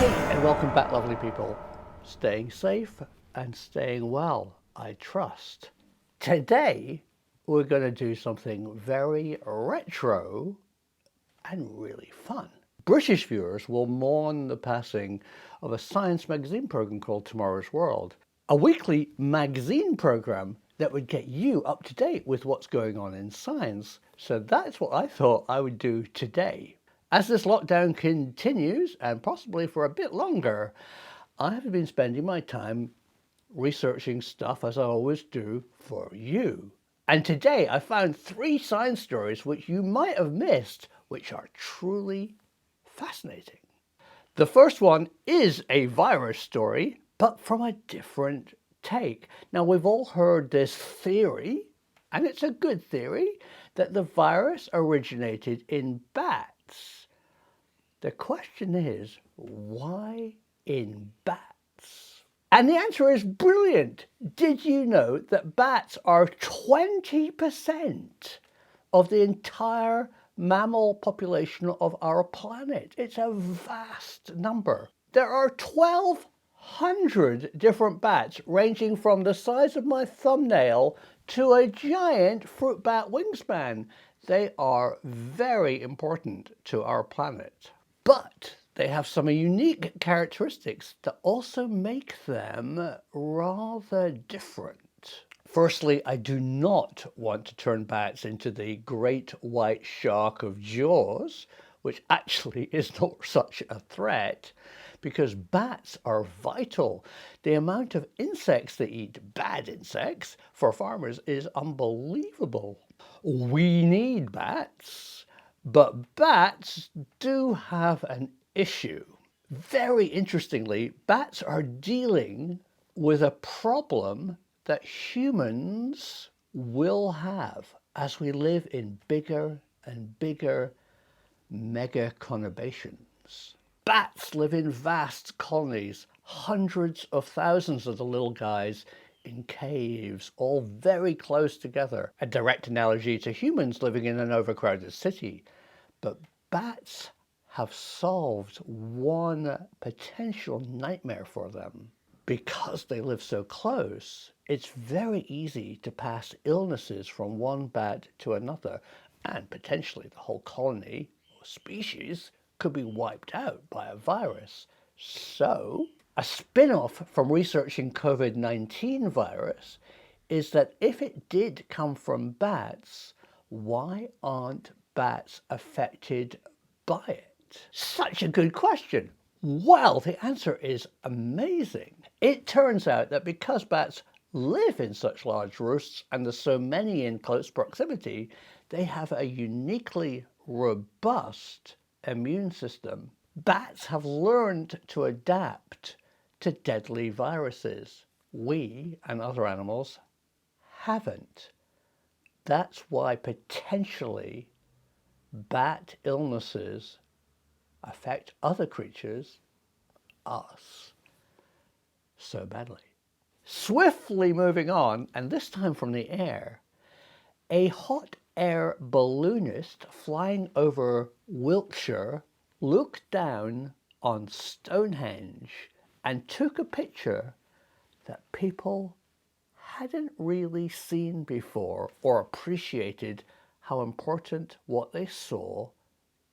And welcome back, lovely people. Staying safe and staying well, I trust. Today, we're going to do something very retro and really fun. British viewers will mourn the passing of a science magazine program called Tomorrow's World, a weekly magazine program that would get you up to date with what's going on in science. So that's what I thought I would do today. As this lockdown continues, and possibly for a bit longer, I have been spending my time researching stuff, as I always do, for you. And today I found 3 science stories which you might have missed, which are truly fascinating. The first one is a virus story, but from a different take. Now, we've all heard this theory, and it's a good theory, that the virus originated in bats. The question is, why in bats? And the answer is brilliant. Did you know that bats are 20% of the entire mammal population of our planet? It's a vast number. There are 1,200 different bats, ranging from the size of my thumbnail to a giant fruit bat wingspan. They are very important to our planet. But they have some unique characteristics that also make them rather different. Firstly, I do not want to turn bats into the great white shark of Jaws, which actually is not such a threat, because bats are vital. The amount of insects they eat, bad insects, for farmers is unbelievable. We need bats, but bats do have an issue. Very interestingly, bats are dealing with a problem that humans will have as we live in bigger and bigger mega conurbations. Bats live in vast colonies, hundreds of thousands of the little guys in caves, all very close together. A direct analogy to humans living in an overcrowded city. But bats have solved one potential nightmare for them. Because they live so close, it's very easy to pass illnesses from one bat to another, and potentially the whole colony or species could be wiped out by a virus. So, a spin-off from researching COVID-19 virus is that if it did come from bats, why aren't bats affected by it? Such a good question. Well, the answer is amazing. It turns out that because bats live in such large roosts and there's so many in close proximity, they have a uniquely robust immune system. Bats have learned to adapt to deadly viruses. We and other animals haven't. That's why potentially bat illnesses affect other creatures, us, so badly. Swiftly moving on, and this time from the air, a hot air balloonist flying over Wiltshire looked down on Stonehenge and took a picture that people hadn't really seen before or appreciated how important what they saw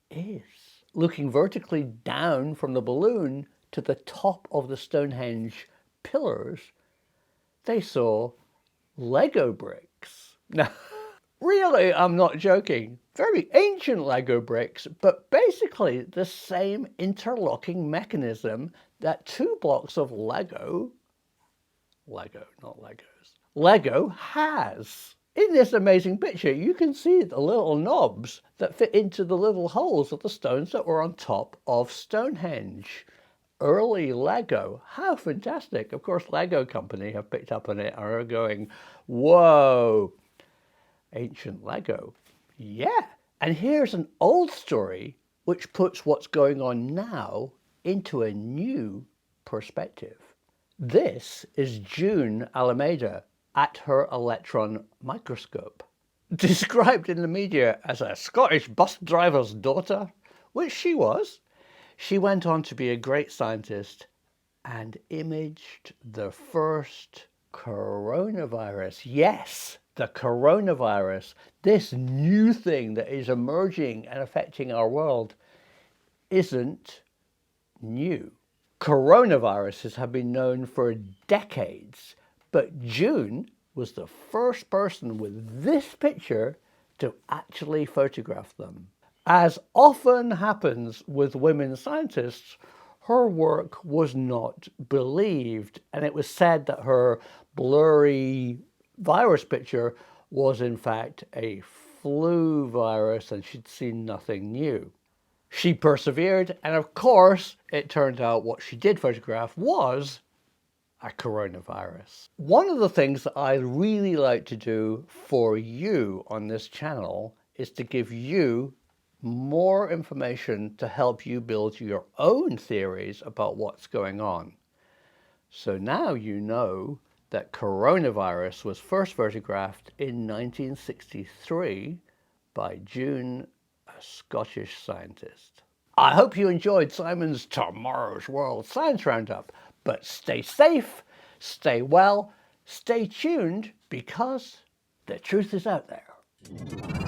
is. Looking vertically down from the balloon to the top of the Stonehenge pillars, they saw Lego bricks. Now, really, I'm not joking. Very ancient Lego bricks, but basically the same interlocking mechanism that 2 blocks of Lego, not Legos, Lego has. In this amazing picture, you can see the little knobs that fit into the little holes of the stones that were on top of Stonehenge. Early Lego, how fantastic. Of course, Lego company have picked up on it and are going, whoa, ancient Lego. Yeah, and here's an old story which puts what's going on now into a new perspective. This is Jun Alameda at her electron microscope. Described in the media as a Scottish bus driver's daughter, which she was, She went on to be a great scientist and imaged the first coronavirus. Yes, the coronavirus, this new thing that is emerging and affecting our world, isn't new. Coronaviruses have been known for decades, but June was the first person with this picture to actually photograph them. As often happens with women scientists, her work was not believed, and it was said that her blurry virus picture was in fact a flu virus and she'd seen nothing new. She persevered, and of course, it turned out what she did photograph was a coronavirus. One of the things that I really like to do for you on this channel is to give you more information to help you build your own theories about what's going on. So now you know that coronavirus was first photographed in 1963 by Jun, a Scottish scientist. I hope you enjoyed Simon's Tomorrow's World Science Roundup, but stay safe, stay well, stay tuned, because the truth is out there.